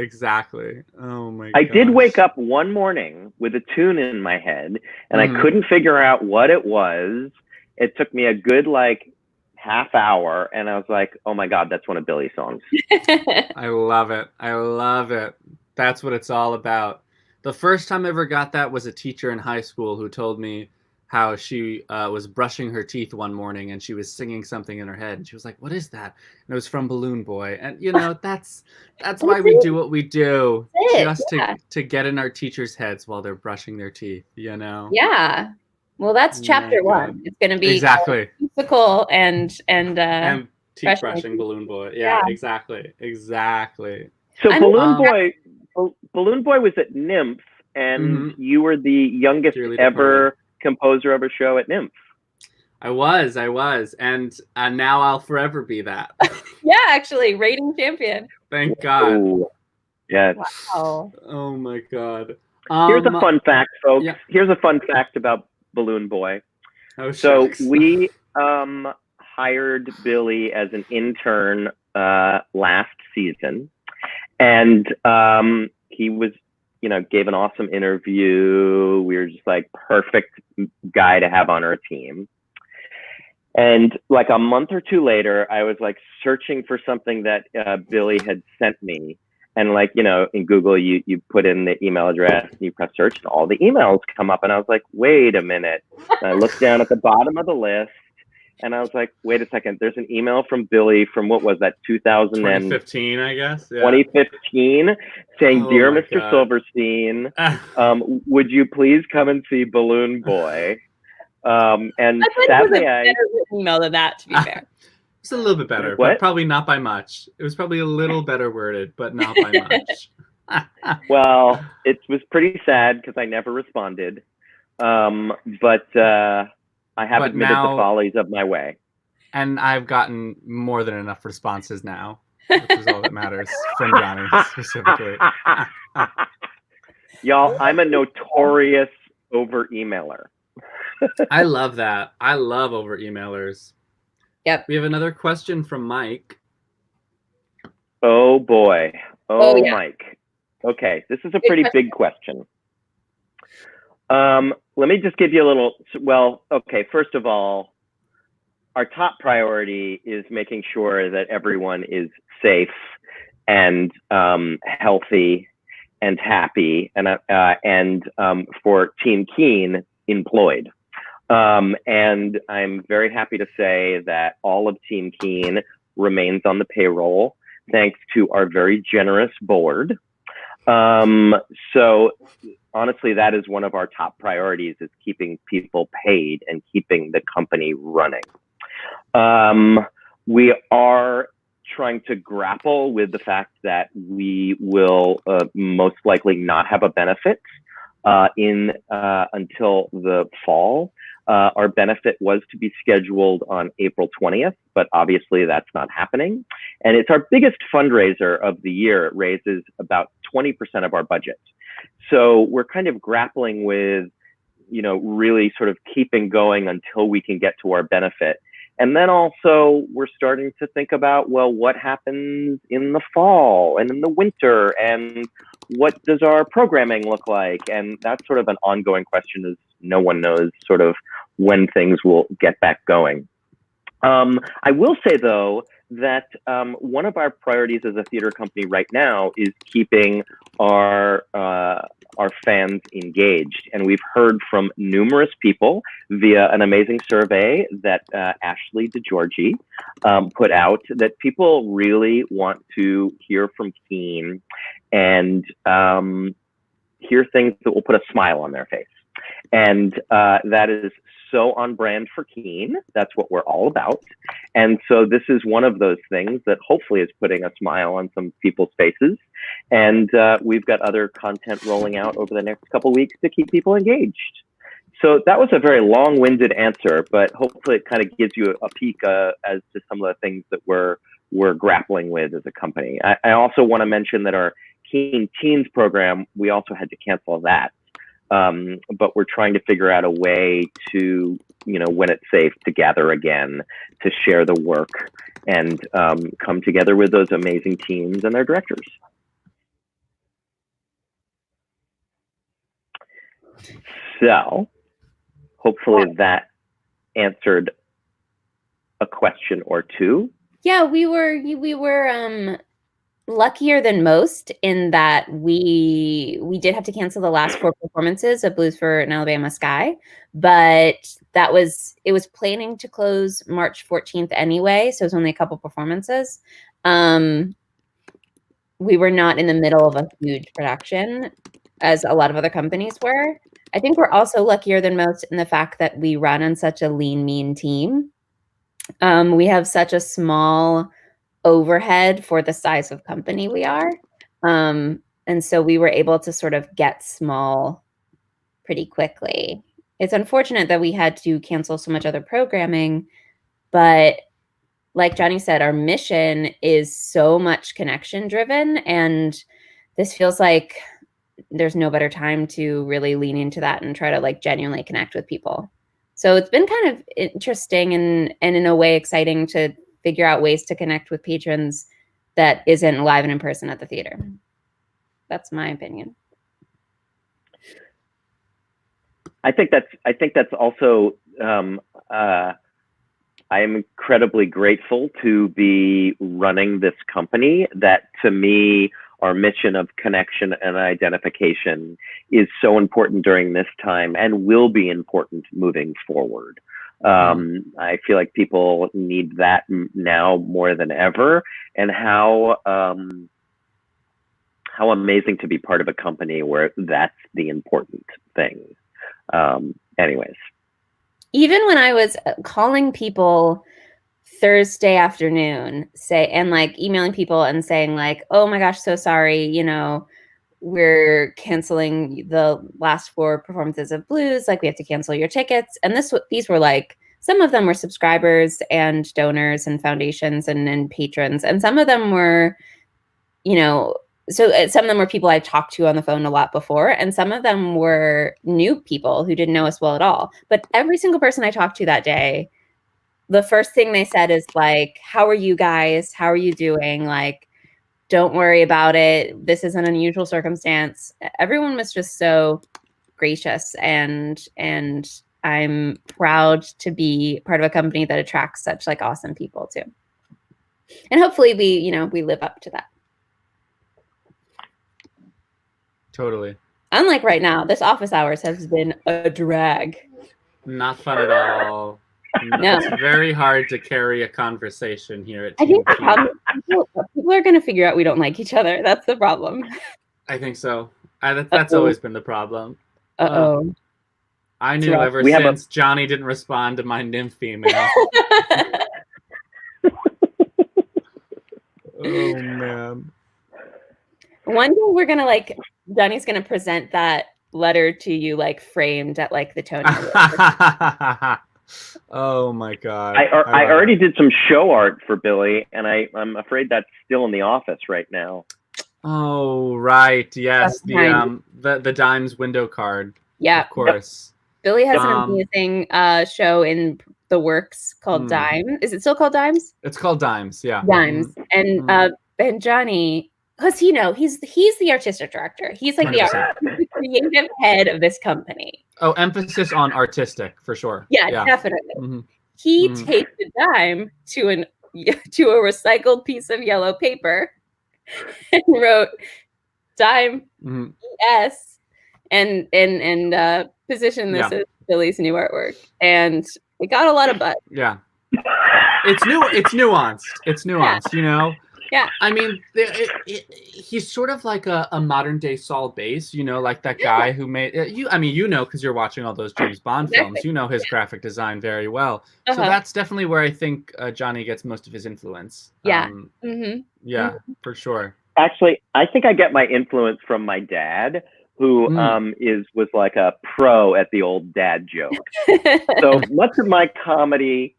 Oh my god. I did wake up one morning with a tune in my head and I couldn't figure out what it was. It took me a good half hour and I was like, oh my god, that's one of Billy's songs. I love it. That's what it's all about. The first time I ever got that was a teacher in high school who told me how she was brushing her teeth one morning and she was singing something in her head and she was like, what is that? And it was from Balloon Boy. And that's why we do what we do, just to get in our teachers' heads while they're brushing their teeth, Yeah. Well, that's chapter 1. It's going to be Seussical and teeth brushing Balloon Boy. Yeah, exactly. So Balloon Boy was at NYMF, and you were the youngest ever composer of a show at NYMF. I was, and now I'll forever be that. Yeah, actually, rating champion. Thank God. Ooh. Yes. Wow. Oh my God. Here's a fun fact, folks. Yeah. Here's a fun fact about Balloon Boy. Oh, so we hired Billy as an intern last season, and he was, gave an awesome interview. We were just perfect guy to have on our team. And a month or two later, I was searching for something that Billy had sent me. And in Google, you put in the email address and you press search and all the emails come up. And I was like, wait a minute. And I looked down at the bottom of the list and I was like, wait a second. There's an email from Billy from what was that, 2015, I guess. Yeah. 2015 saying, Dear Mr. Silverstein, would you please come and see Balloon Boy? And sadly, I better email than that, to be fair. It's a little bit better, but probably not by much. It was probably a little better worded, but not by much. Well, it was pretty sad because I never responded. But I have admitted the follies of my way. And I've gotten more than enough responses now, which is all that matters from Jonny specifically. Y'all, I'm a notorious over-emailer. I love that. I love over-emailers. Yep. We have another question from Mike. Oh boy. Yeah. Mike. Okay, this is a pretty big question. Let me just give you a little, first of all, our top priority is making sure that everyone is safe and healthy and happy and for Team Keen employed. And I'm very happy to say that all of Team Keen remains on the payroll, thanks to our very generous board. So honestly, that is one of our top priorities, is keeping people paid and keeping the company running. We are trying to grapple with the fact that we will most likely not have a benefit until the fall. Our benefit was to be scheduled on April 20th, but obviously that's not happening. And it's our biggest fundraiser of the year. It raises about 20% of our budget. So we're kind of grappling with, really sort of keeping going until we can get to our benefit. And then also we're starting to think about, what happens in the fall and in the winter, and what does our programming look like? And that's sort of an ongoing question, is no one knows sort of when things will get back going. I will say, though, that one of our priorities as a theater company right now is keeping our fans engaged. And we've heard from numerous people via an amazing survey that Ashley DeGiorgi put out, that people really want to hear from Keen and hear things that will put a smile on their face. And that is so on brand for Keen. That's what we're all about. And so this is one of those things that hopefully is putting a smile on some people's faces. And we've got other content rolling out over the next couple of weeks to keep people engaged. So that was a very long-winded answer, but hopefully it kind of gives you a peek as to some of the things that we're grappling with as a company. I also want to mention that our Keen Teens program, we also had to cancel that. But we're trying to figure out a way to, when it's safe, to gather again, to share the work, and come together with those amazing teams and their directors. So hopefully that answered a question or two. Yeah, we were luckier than most in that we did have to cancel the last 4 performances of Blues for an Alabama Sky, but it was planning to close March 14th anyway, so it was only a couple performances. We were not in the middle of a huge production as a lot of other companies were. I think we're also luckier than most in the fact that we run on such a lean, mean team. We have such a small overhead for the size of company we are. And so we were able to sort of get small pretty quickly. It's unfortunate that we had to cancel so much other programming, but like Jonny said, our mission is so much connection driven, and this feels like there's no better time to really lean into that and try to like genuinely connect with people. So it's been kind of interesting and in a way exciting to figure out ways to connect with patrons that isn't live and in person at the theater. That's my opinion. I think that's also, I am incredibly grateful to be running this company that, to me, our mission of connection and identification is so important during this time and will be important moving forward. I feel like people need that now more than ever, and how amazing to be part of a company where that's the important thing. Anyways. Even when I was calling people Thursday afternoon, and like emailing people and saying like, oh my gosh, so sorry, we're canceling the last 4 performances of Blues, like we have to cancel your tickets. And these were like, some of them were subscribers and donors and foundations and patrons. And some of them were, so some of them were people I've talked to on the phone a lot before, and some of them were new people who didn't know us well at all. But every single person I talked to that day, the first thing they said is like, how are you guys? How are you doing? Like, don't worry about it. This is an unusual circumstance. Everyone was just so gracious, and I'm proud to be part of a company that attracts such like awesome people too. And hopefully we live up to that. Totally. Unlike right now, this office hours has been a drag. Not fun at all. No. It's very hard to carry a conversation here at I think Team people are going to figure out we don't like each other. That's the problem. I think so. That's always been the problem. Uh-oh. I knew ever since Jonny didn't respond to my nymph email. Oh, man. One day we're going to Jonny's going to present that letter to you framed at the Tony Awards. Oh my God. I already did some show art for Billy, and I'm afraid that's still in the office right now. Oh, right. Yes. The Dimes window card. Yeah. Of course. Yep. Billy has an amazing show in the works called Dimes. Is it still called Dimes? It's called Dimes, yeah. Dimes. And Jonny, because he's the artistic director. He's the creative head of this company. Oh, emphasis on artistic for sure. Yeah, definitely. Mm-hmm. He taped a dime to a recycled piece of yellow paper and wrote dime ES and positioned this as Billy's new artwork, and it got a lot of buzz. Yeah, it's nuanced. It's nuanced, you know. Yeah. I mean, he's sort of like a modern day Saul Bass, you know, like that guy who made you. I mean, you know, because you're watching all those James Bond films, you know his graphic design very well. So that's definitely where I think Jonny gets most of his influence. Yeah. Yeah, for sure. Actually, I think I get my influence from my dad, who was like a pro at the old dad joke. So much of my comedy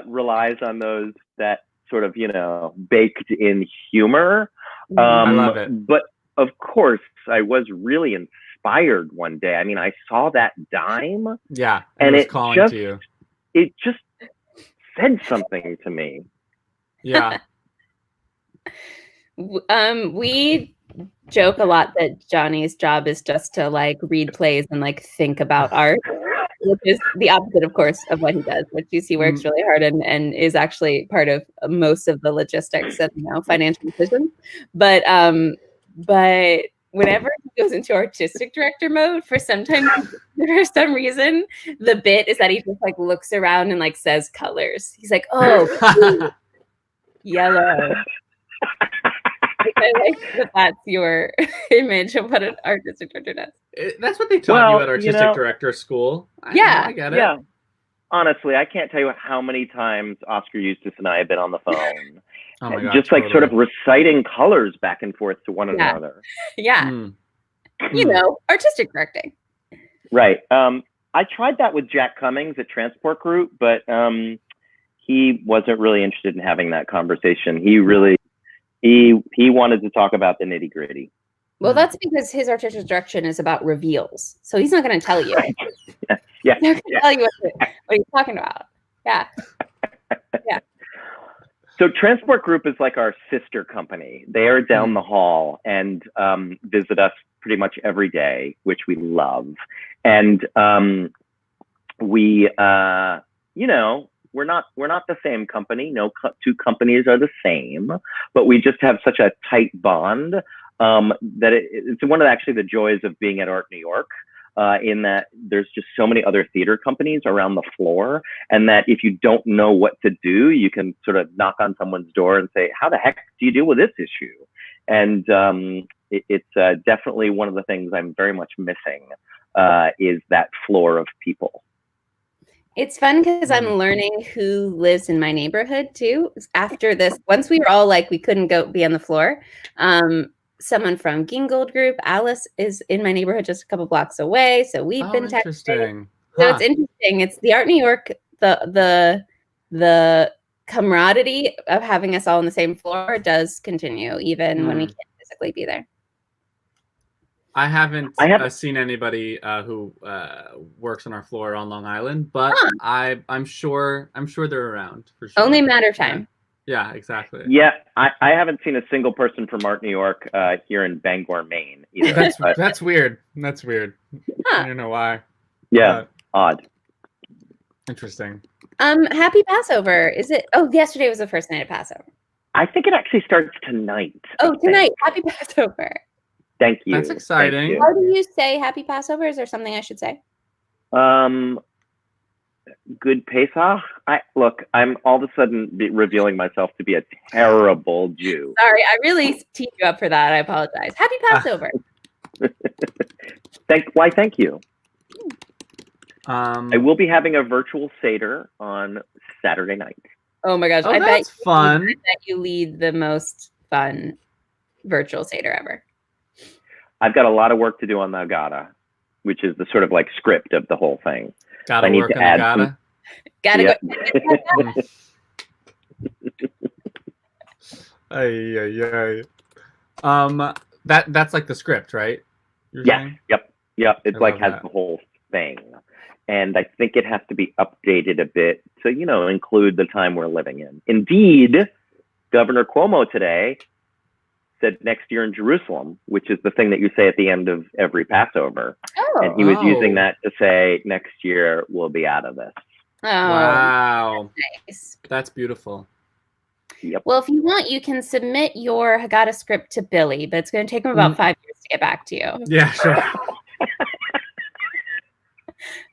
relies on those that sort of, you know, baked in humor. I love it. But of course, I was really inspired one day. I mean, I saw that dime. Yeah, and it was calling to you. It just said something to me. Yeah. We joke a lot that Jonny's job is just to like read plays and like think about art, which is the opposite, of course, of what he does, which he works really hard and is actually part of most of the logistics and, you know, financial decisions. But whenever he goes into artistic director mode, for some reason, the bit is that he just like looks around and like says colors. He's like, oh, yellow. I like that's your image of what an artistic director does. That's what they taught you at artistic director school. I get it. Yeah. Honestly, I can't tell you how many times Oscar Eustace and I have been on the phone. Oh my God, just like sort of reciting colors back and forth to one another. Yeah. You know, artistic directing. Right. I tried that with Jack Cummings at Transport Group, but he wasn't really interested in having that conversation. He wanted to talk about the nitty gritty. Well, that's because his artistic direction is about reveals. So he's not going to tell you. Yeah. He's not going to tell you what he's talking about. Yeah. Yeah. So Transport Group is like our sister company. They are down the hall and visit us pretty much every day, which we love. And we, you know, we're not the same company. No two companies are the same, but we just have such a tight bond that it's one of actually the joys of being at Art New York, in that there's just so many other theater companies around the floor, and that if you don't know what to do, you can sort of knock on someone's door and say, how the heck do you deal with this issue? And it's definitely one of the things I'm very much missing, is that floor of people. It's fun because I'm learning who lives in my neighborhood too. After this, once we were all like, we couldn't be on the floor. Someone from Gingold Group, Alice, is in my neighborhood just a couple blocks away. So we've been texting. So it's interesting. It's the Art New York, the camaraderie of having us all on the same floor does continue even when we can't physically be there. I haven't seen anybody who works on our floor on Long Island, but I'm sure they're around for sure. Only a matter of time. Yeah, exactly. Yeah, I haven't seen a single person from Art New York here in Bangor, Maine either. That's weird. That's weird. I don't know why. Yeah, odd. Interesting. Happy Passover. Is it? Oh, yesterday was the first night of Passover. I think it actually starts tonight. Oh, tonight. Happy Passover. Thank you. That's exciting. How do you say Happy Passover? Is there something I should say? Good Pesach. I'm all of a sudden revealing myself to be a terrible Jew. Sorry, I really teed you up for that. I apologize. Happy Passover. Thank you. I will be having a virtual Seder on Saturday night. Oh my gosh. I bet fun. I bet you lead the most fun virtual Seder ever. I've got a lot of work to do on the Agata, which is the sort of like script of the whole thing. Gotta work on Agata. Gotta go. That's like the script, right? Yes. Yep. It's like has the whole thing. And I think it has to be updated a bit to, you know, include the time we're living in. Indeed, Governor Cuomo today said next year in Jerusalem, which is the thing that you say at the end of every Passover. Oh. And he was using that to say next year we'll be out of this. Oh, Wow. nice. That's beautiful. Yep. Well, if you want, you can submit your Haggadah script to Billy, but it's going to take him about 5 years to get back to you. Yeah, sure.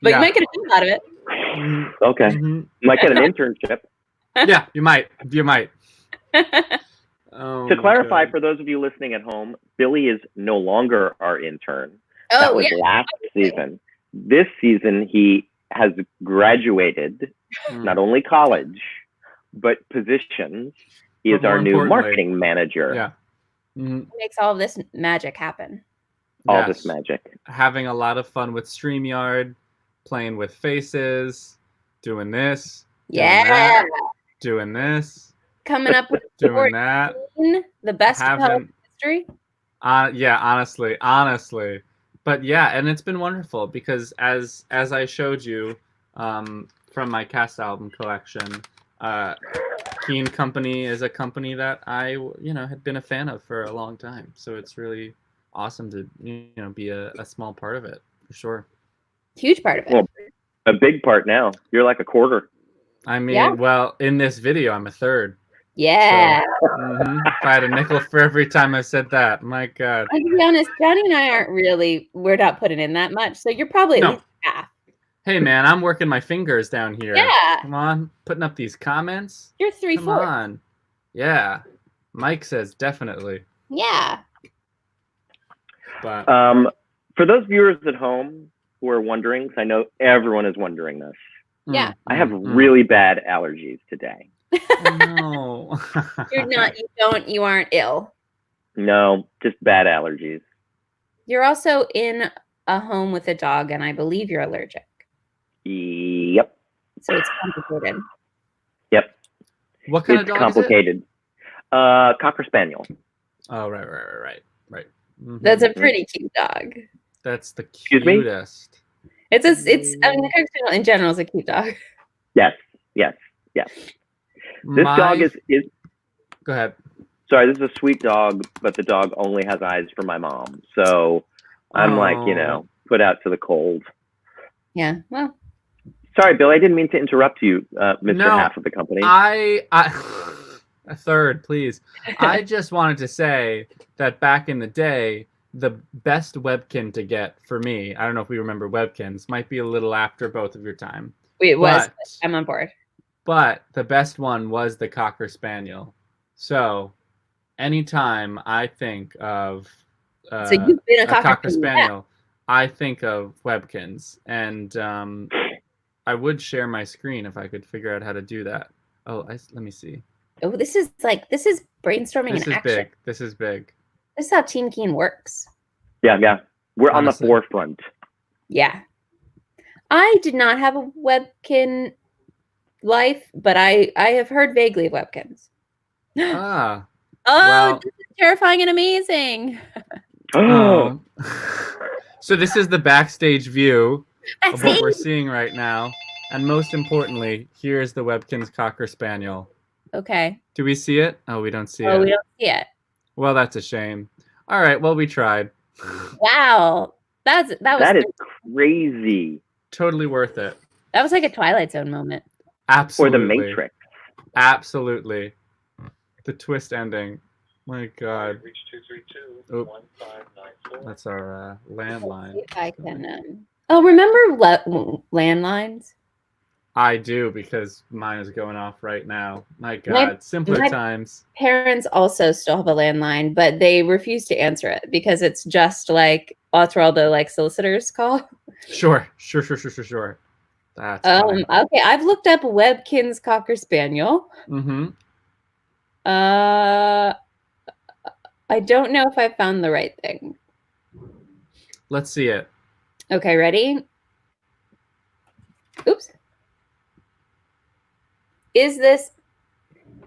But you might get a deal out of it. Okay. You might get an internship. Yeah, you might. You might. To clarify, for those of you listening at home, Billy is no longer our intern. Oh, that was last season. This season, he has graduated, not only college, but positions. He is our new marketing manager. Yeah. Makes all of this magic happen. All this magic. Having a lot of fun with StreamYard, playing with faces, doing this. Yeah. Doing this. Coming up with doing that. The best in history. Yeah, honestly. But yeah, and it's been wonderful because as I showed you from my cast album collection, Keen Company is a company that I had been a fan of for a long time. So it's really awesome to be a small part of it, for sure. Huge part of it. Well, a big part now. You're like a quarter. I mean, well, in this video, I'm a third. Yeah. So, if I had a nickel for every time I said that, my God. And to be honest, Jonny and I we're not putting in that much. So you're probably at least half. Hey, man, I'm working my fingers down here. Yeah. Come on, putting up these comments. You're 3/4. Come on. Yeah. Mike says definitely. Yeah. But for those viewers at home who are wondering, because I know everyone is wondering this. Yeah. I have really bad allergies today. No. You aren't ill. No, just bad allergies. You're also in a home with a dog, and I believe you're allergic. Yep. So it's complicated. Yep. What kind of dog complicated. is it? Cocker Spaniel. Oh, right. That's a pretty cute dog. That's the cutest. I mean, the Cocker Spaniel in general is a cute dog. Yes. This dog is. Go ahead. Sorry, this is a sweet dog, but the dog only has eyes for my mom. So I'm put out to the cold. Yeah. Well. Sorry, Bill. I didn't mean to interrupt you, Mr. Half of the company. A third, please. I just wanted to say that back in the day, the best webkin to get for me, I don't know if we remember webkins, might be a little after both of your time. It was. I'm on board. But the best one was the Cocker Spaniel. So anytime I think of so you've been a Cocker Spaniel, I think of webkins. And I would share my screen if I could figure out how to do that. Oh, let me see. Oh, this is brainstorming in action. This is big. This is how Team Keen works. Yeah. We're on the forefront. Yeah. I did not have a webkin life, but I have heard vaguely of webkins. Ah. This is terrifying and amazing. Oh. So this is the backstage view of what we're seeing right now. And most importantly, here's the Webkins Cocker Spaniel. Okay. Do we see it? Oh, we don't see it. Oh, we don't see it. Well, that's a shame. All right, well, we tried. Wow. That is crazy. Totally worth it. That was like a Twilight Zone moment. Absolutely. Or the Matrix. Absolutely. The twist ending. My God. Reach 232-1594. That's our landline. If I can. Remember landlines? I do, because mine is going off right now. My God, simpler times. Parents also still have a landline, but they refuse to answer it because it's just like that's where all the solicitors call. Sure. That's funny. Okay. I've looked up Webkins Cocker Spaniel. I don't know if I found the right thing. Let's see it. Okay, ready? Oops. Is this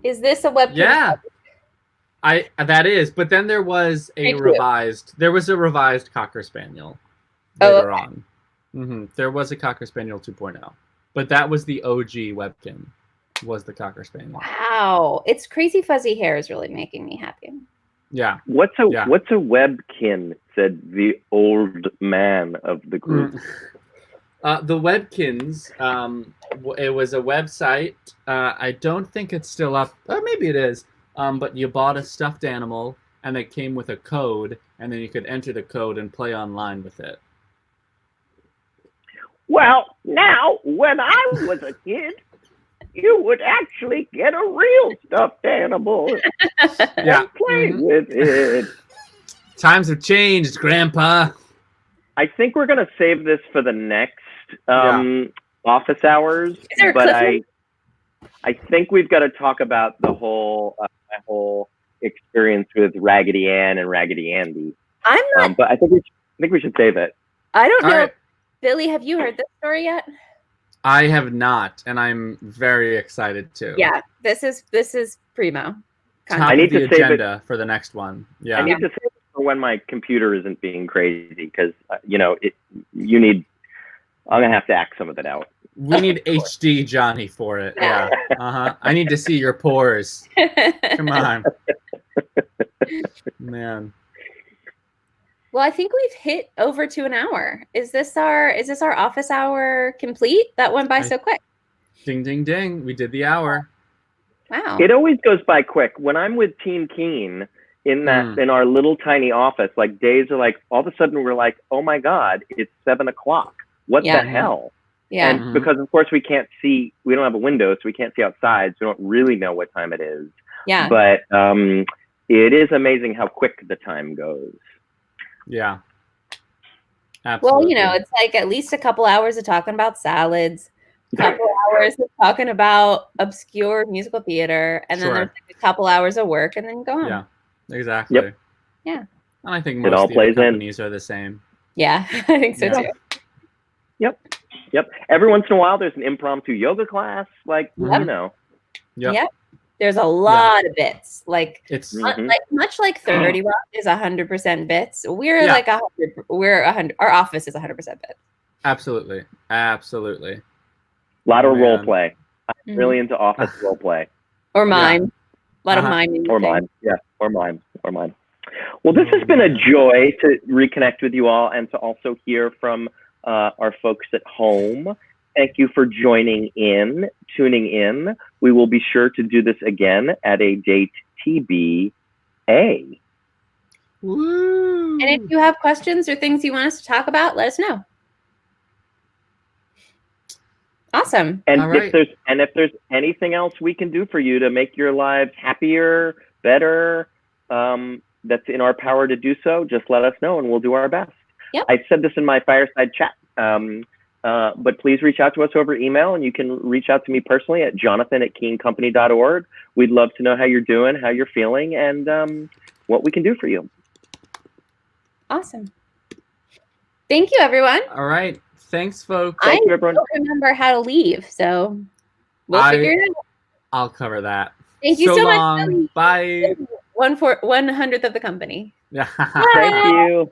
a Webkins? Yeah. That is, but then there was a revised Cocker Spaniel later on. There was a Cocker Spaniel 2.0, but that was the OG Webkin, was the Cocker Spaniel. Wow. Its crazy fuzzy hair is really making me happy. Yeah. What's a webkin? Said the old man of the group. The Webkins, it was a website. I don't think it's still up. Maybe it is. But you bought a stuffed animal, and it came with a code, and then you could enter the code and play online with it. Well, now, when I was a kid, you would actually get a real stuffed animal and play with it. Times have changed, Grandpa. I think we're going to save this for the next office hours, but I think we've got to talk about the whole experience with Raggedy Ann and Raggedy Andy. I'm not. But I think we should save it. I don't know. Right. Billy, have you heard this story yet? I have not, and I'm very excited to. Yeah, this is primo. I need to save it for the next one. Yeah, I need to save it for when my computer isn't being crazy, because you need. I'm gonna have to act some of it out. We need HD Jonny for it. Yeah. I need to see your pores. Come on, man. Well, I think we've hit over to an hour. Is this our office hour complete? That went by so quick. Ding, ding, ding. We did the hour. Wow. It always goes by quick. When I'm with Team Keen in our little tiny office, like days are like, all of a sudden we're like, oh my God, it's 7 o'clock. What the hell? Yeah. And because of course we can't see, we don't have a window, so we can't see outside. So we don't really know what time it is. Yeah. But it is amazing how quick the time goes. Yeah. Absolutely. Well, it's like at least a couple hours of talking about salads, a couple hours of talking about obscure musical theater, and then there's like a couple hours of work, and then you go home. Yeah, exactly. Yep. Yeah. And I think It all most plays companies are the same. Yeah, I think so too. Yep. Every once in a while, there's an impromptu yoga class, like Yep. Yep. There's a lot of bits. Like It's much like 30 Rock is 100% bits. We're like 100. We're 100. Our office is 100% bits. absolutely. A lot of role play. I'm really into office role play. Or mime. A lot of mime. Or mime. Yeah. Or mime. Well, this has been a joy to reconnect with you all and to also hear from our folks at home. Thank you for tuning in. We will be sure to do this again at a date TBA. Woo. And if you have questions or things you want us to talk about, let us know. Awesome. And if there's anything else we can do for you to make your lives happier, better, that's in our power to do so, just let us know and we'll do our best. Yep. I said this in my fireside chat. But please reach out to us over email, and you can reach out to me personally at jonathan@keencompany.org. We'd love to know how you're doing, how you're feeling, and what we can do for you. Awesome. Thank you, everyone. All right. Thanks, folks. Thank you, everyone. I don't remember how to leave, so we'll figure it out. I'll cover that. Thank you so long. much. Bye. 1/100th of the company. Yeah. Thank you.